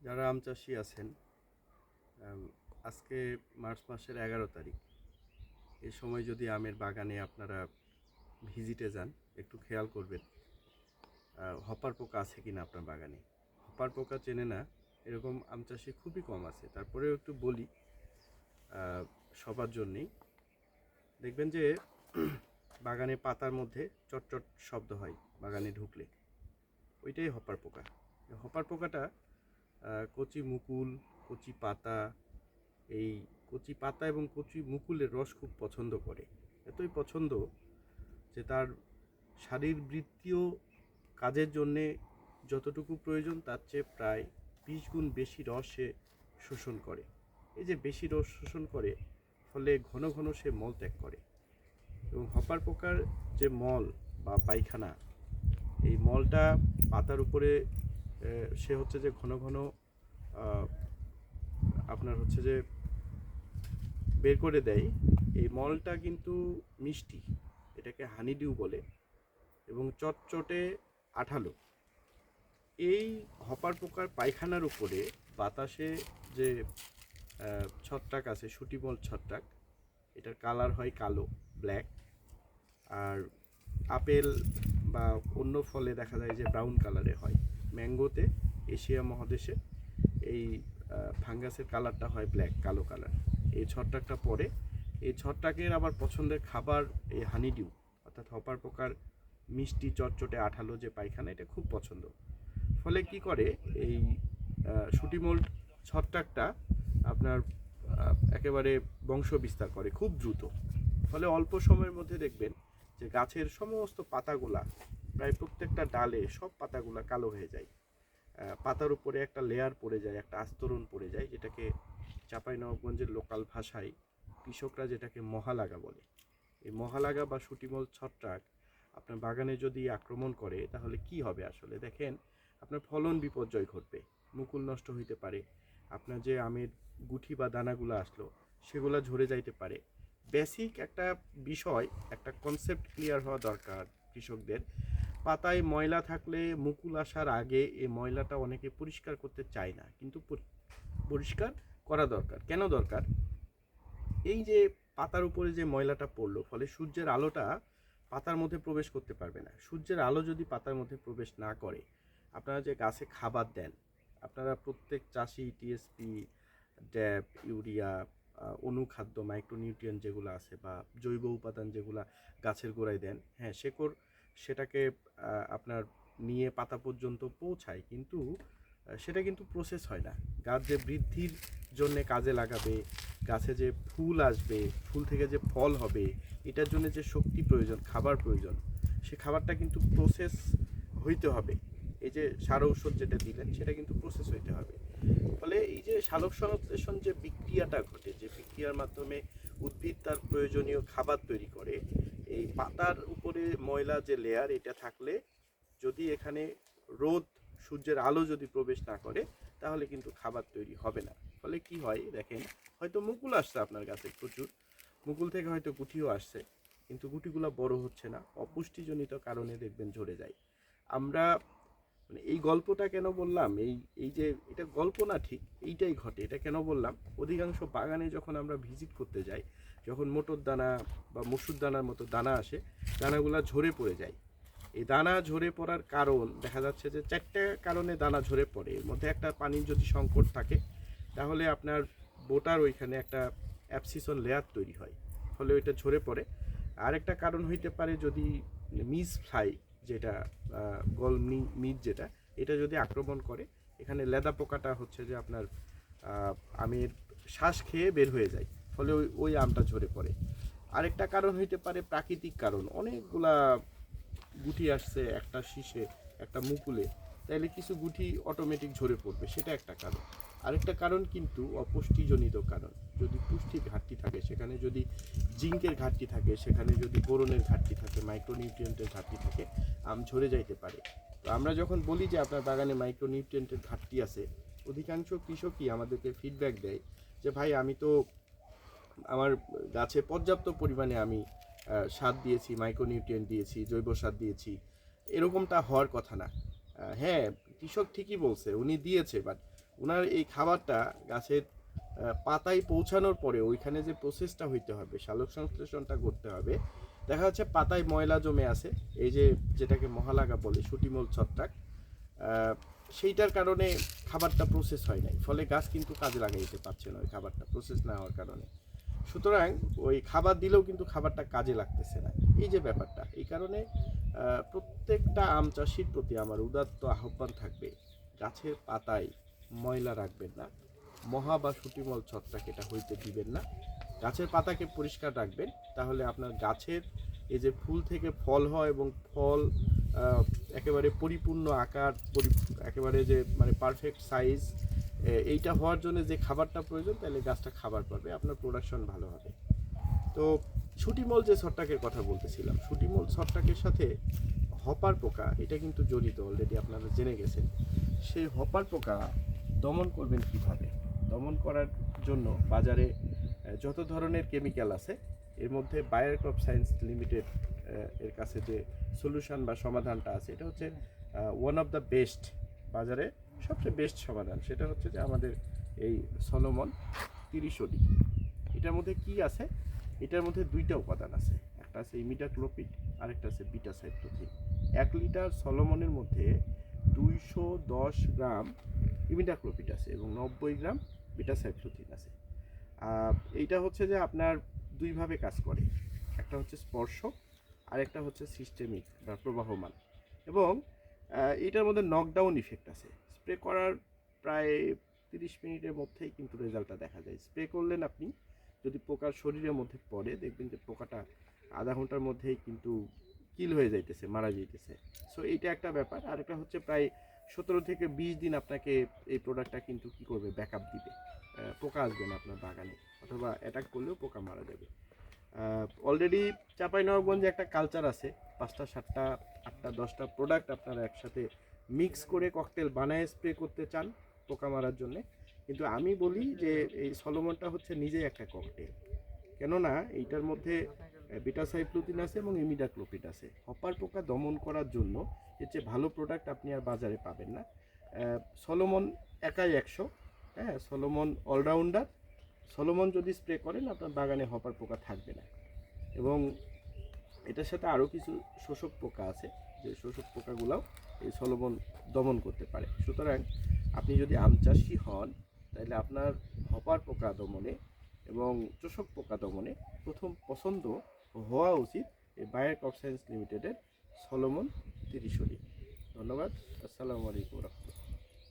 যারা আম চাষি আছেন, আজকে মার্চ মাসের 11 তারিখ। এই সময় যদি আমের বাগানে আপনারা ভিজিটে যান, একটু খেয়াল করবেন হপার পোকা আছে কিনা আপনার বাগানে। হপার পোকা চেনে না এরকম আম চাষি খুবই কম আছে। তারপরেও একটু বলি সবার জন্যেই। দেখবেন যে বাগানে পাতার মধ্যে চটচট শব্দ হয় বাগানে ঢুকলে, ওইটাই হপার পোকা। হপার পোকাটা কচি মুকুল, কচি পাতা, এই কচি পাতা এবং কচি মুকুলের রস খুব পছন্দ করে। এতই পছন্দ যে তার শারীরবৃত্তীয় কাজের জন্যে যতটুকু প্রয়োজন তার চেয়ে প্রায় 20 গুণ বেশি রস সে শোষণ করে। এই যে বেশি রস শোষণ করে, ফলে ঘন ঘন সে মল ত্যাগ করে। এবং হপার পোকার যে মল বা পায়খানা, এই মলটা পাতার উপরে সে হচ্ছে যে ঘন ঘন আপনার হচ্ছে যে বের করে দেয়। এই মলটা কিন্তু মিষ্টি, এটাকে হানিডিউ বলে, এবং চটচটে আঠালো। এই হপার পোকার পায়খানার উপরে বাতাসে যে ছত্রাক আছে, শুটিমল ছত্রাক, এটার কালার হয় কালো, ব্ল্যাক। আর আপেল বা অন্য ফলে দেখা যায় যে ব্রাউন কালারে হয়। ম্যাঙ্গোতে, এশিয়া মহাদেশে এই ফাঙ্গাসের কালারটা হয় ব্ল্যাক, কালো কালার। এই ছত্রাকটা পড়ে। এই ছত্রাকের আবার পছন্দের খাবার এই হানিডিউ, অর্থাৎ হপার পোকার মিষ্টি চটচটে আঠালো যে পায়খানা, এটা খুব পছন্দ। ফলে কি করে, এই শুটিমোল্ড ছত্রাকটা আপনার একেবারে বংশ বিস্তার করে খুব দ্রুত। ফলে অল্প সময়ের মধ্যে দেখবেন যে গাছের সমস্ত পাতাগুলা, প্রায় প্রত্যেকটা ডালে সব পাতাগুলা কালো হয়ে যায়। পাতার উপরে একটা লেয়ার পড়ে যায়, একটা আস্তরণ পড়ে যায়, যেটাকে চাঁপাইনবাবগঞ্জের লোকাল ভাষায় কৃষকরা যেটাকে মহালাগা বলে। এই মহালাগা বা শুটিমল ছত্রাক আপনার বাগানে যদি আক্রমণ করে, তাহলে কি হবে আসলে দেখেন। আপনার ফলন বিপর্যয় ঘটবে, মুকুল নষ্ট হইতে পারে, আপনার যে আমের গুঠি বা দানাগুলো আসলো সেগুলো ঝরে যাইতে পারে। বেসিক একটা বিষয়, একটা কনসেপ্ট ক্লিয়ার হওয়া দরকার কৃষকদের। পাতায় ময়লা থাকলে মুকুল আসার আগে এই ময়লাটা অনেকে পরিষ্কার করতে চায় না, কিন্তু পরিষ্কার করা দরকার। কেন দরকার? এই যে পাতার উপরে যে ময়লাটা পড়লো, ফলে সূর্যের আলোটা পাতার মধ্যে প্রবেশ করতে পারবে না। সূর্যের আলো যদি পাতার মধ্যে প্রবেশ না করে, আপনারা যে গাছে খাবার দেন, আপনারা প্রত্যেক চাষি টিএসপি, ড্যাপ, ইউরিয়া, অনুখাদ্য, মাইক্রোনিউট্রিয়েন্ট যেগুলো আছে বা জৈব উপাদান যেগুলো গাছের গোড়ায় দেন, হ্যাঁ, সেটাকে আপনার নিয়ে পাতা পর্যন্ত পৌঁছায়, কিন্তু সেটা কিন্তু প্রসেস হয় না। গাছ যে বৃদ্ধির জন্যে কাজে লাগাবে, গাছে যে ফুল আসবে, ফুল থেকে যে ফল হবে, এটার জন্য যে শক্তি প্রয়োজন, খাবার প্রয়োজন, সে খাবারটা কিন্তু প্রসেস হইতে হবে। এই যে সার ঔষধ যেটা দিলেন, সেটা কিন্তু প্রসেস হইতে হবে। ফলে এই যে সালোক সংশ্লেষণ যে বিক্রিয়াটা ঘটে, যে বিক্রিয়ার মাধ্যমে উদ্ভিদ তার প্রয়োজনীয় খাবার তৈরি করে, এই পাতার উপরে ময়লা যে লেয়ার, এটা থাকলে যদি এখানে রোদ, সূর্যের আলো যদি প্রবেশ না করে, তাহলে কিন্তু খাবার তৈরি হবে না। ফলে কি হয় দেখেন, হয়তো মুকুল আসছে আপনার গাছে প্রচুর, মুকুল থেকে হয়তো গুটিও আসছে, কিন্তু গুটিগুলো বড় হচ্ছে না, অপুষ্টিজনিত কারণে দেখবেন ঝরে যায়। আমরা মানে এই গল্পটা কেন বললাম, এই যে এটা গল্প না, ঠিক এইটাই ঘটে। এটা কেন বললাম, অধিকাংশ বাগানে যখন আমরা ভিজিট করতে যাই, যখন মোটর দানা বা মসুর দানার মতো দানা আসে, দানাগুলা ঝরে পড়ে যায়। এই দানা ঝরে পড়ার কারণ দেখা যাচ্ছে যে 4টে কারণে দানা ঝরে পড়ে। এর মধ্যে একটা, পানির যদি সংকট থাকে, তাহলে আপনার বোটার ওইখানে একটা অ্যাবসিসন লেয়ার তৈরি হয়, ফলে ওইটা ঝরে পড়ে। আর একটা কারণ হইতে পারে যদি মিস ফ্লাই, যেটা গল মিট যেটা, এটা যদি আক্রমণ করে, এখানে লেদা পোকাটা হচ্ছে যে আপনার আমের শ্বাস খেয়ে বের হয়ে যায়, ফলে ওই আমটা ঝরে পড়ে। আরেকটা কারণ হইতে পারে প্রাকৃতিক কারণ, অনেকগুলা গুটি আসছে একটা শীষে, একটা মুকুলে, তাইলে কিছু গুটি অটোমেটিক ঝরে পড়বে, সেটা একটা কারণ। আরেকটা কারণ কিন্তু অপুষ্টিজনিত কারণ। যদি পুষ্টির ঘাটতি থাকে, সেখানে যদি জিঙ্কের ঘাটতি থাকে, সেখানে যদি বোরনের ঘাটতি থাকে, মাইক্রোনিউট্রিয়েন্টের ঘাটতি থাকে, আম ঝরে যাইতে পারে। তো আমরা যখন বলি যে আপনার বাগানে মাইক্রোনিউট্রিয়েন্টের ঘাটতি আছে, অধিকাংশ কৃষকই আমাদেরকে ফিডব্যাক দেয় যে ভাই, আমি তো আমার গাছে পর্যাপ্ত পরিমাণে আমি সার দিয়েছি, মাইক্রোনিউট্রিয়েন্ট দিয়েছি, জৈব সার দিয়েছি, এরকমটা হওয়ার কথা না। হ্যাঁ, কৃষক ঠিকই বলছে, উনি দিয়েছে, বাট ওনার এই খাবারটা গাছের পাতায় পৌঁছানোর পরে ওইখানে যে প্রসেসটা হইতে হবে, সালোক সংশ্লেষণটা করতে হবে, দেখা যাচ্ছে পাতায় ময়লা জমে আছে, এই যে যেটাকে মহালাগা বলে, শুটিমূল ছত্রাক, সেইটার কারণে খাবারটা প্রসেস হয় নাই, ফলে গাছ কিন্তু কাজে লাগাইতে পারছে না ওই খাবারটা প্রসেস না হওয়ার কারণে। সুতরাং ওই খাবার দিলেও কিন্তু খাবারটা কাজে লাগতেছে না, এই যে ব্যাপারটা। এই কারণে প্রত্যেকটা আম চাষির প্রতি আমার উদাত্ত আহ্বান থাকবে, গাছের পাতায় ময়লা রাখবেন না, মহা বা শুটিমল ছত্রাক এটা হইতে দিবেন না। গাছের পাতাকে পরিষ্কার রাখবেন, তাহলে আপনার গাছের এই যে ফুল থেকে ফল হয় এবং ফল একেবারে পরিপূর্ণ আকার, একেবারে যে মানে পারফেক্ট সাইজ, এইটা হওয়ার জন্য যে খাবারটা প্রয়োজন, তাহলে গাছটা খাবার পাবে, আপনার প্রোডাকশন ভালো হবে। তো শুটিমল যে ছত্রাকের কথা বলতেছিলাম, শুটিমল ছত্রাকের সাথে হপার পোকা এটা কিন্তু জড়িত, অলরেডি আপনারা জেনে গেছেন। সেই হপার পোকা দমন করবেন কিভাবে? দমন করার জন্য বাজারে যত ধরনের কেমিক্যাল আছে, এর মধ্যে বায়ার ক্রপ সায়েন্স লিমিটেড এর কাছে যে সলিউশন বা সমাধানটা আছে, এটা হচ্ছে ওয়ান অফ দ্য বেস্ট, বাজারে সবচেয়ে বেস্ট সমাধান। সেটা হচ্ছে যে আমাদের এই সলোমন 30 OD। এটার মধ্যে কি আছে? এটার মধ্যে দুইটা উপাদান আছে, একটা আছে ইমিডাক্লোপিড আর একটা আছে বিটাসাইক্লোথিন। 1 লিটার সলোমনের মধ্যে 210 গ্রাম ইমিডাক্লোপিড আছে এবং 90 গ্রাম বিটাসাইক্লোথিন আছে। এইটা হচ্ছে যে আপনার দুইভাবে কাজ করে, একটা হচ্ছে স্পর্শক আর একটা হচ্ছে সিস্টেমিক বা প্রবাহমান। এবং এটার মধ্যে নকডাউন ইফেক্ট আছে। স্প্রে করার প্রায় 30 মিনিটের মধ্যেই কিন্তু রেজাল্টটা দেখা যায়। স্প্রে করলেন আপনি, যদি পোকার শরীরের মধ্যে পড়ে, দেখবেন যে পোকাটা আধা ঘন্টার মধ্যেই কিন্তু কিল হয়ে যাইতেছে, মারা যাইতেছে। সো এইটা একটা ব্যাপার। আর একটা হচ্ছে প্রায় 17 থেকে 20 দিন আপনাকে এই প্রোডাক্টটা কিন্তু কি করবে, ব্যাকআপ দিবে, পোকা আসবে না আপনার বাগানে, অথবা অ্যাটাক করলেও পোকা মারা যাবে। অলরেডি চাঁপাইনবাবগঞ্জে একটা কালচার আছে, 5টা 7টা 8টা 10টা প্রোডাক্ট আপনারা একসাথে মিক্স করে ককটেল বানায় স্প্রে করতে চান পোকা মারার জন্য। কিন্তু আমি বলি যে এই সলোমনটা হচ্ছে নিজেই একটা ককটেল, কেননা এইটার মধ্যে বিটাসাইক্লোথিন আছে এবং ইমিডাক্লোপিড আছে। হপার পোকা দমন করার জন্য এর চেয়ে ভালো প্রোডাক্ট আপনি আর বাজারে পাবেন না। সলোমন একাই 100, হ্যাঁ, সলোমন অলরাউন্ডার। সলোমন যদি স্প্রে করেন, আপনার বাগানে হপার পোকা থাকবে না। এবং এটার সাথে আরও কিছু শোষক পোকা আছে, যে শোষক পোকাগুলোও এই সলোমন দমন করতে পারে। সুতরাং আপনি যদি আম চাষি হন, তাহলে আপনার হপার পোকা দমনে এবং চোষক পোকা দমনে প্রথম পছন্দ হওয়া উচিত এই বায়ার ক্রপ সায়েন্স লিমিটেডের সলোমন 30 OD। ধন্যবাদ। আসসালামু আলাইকুম।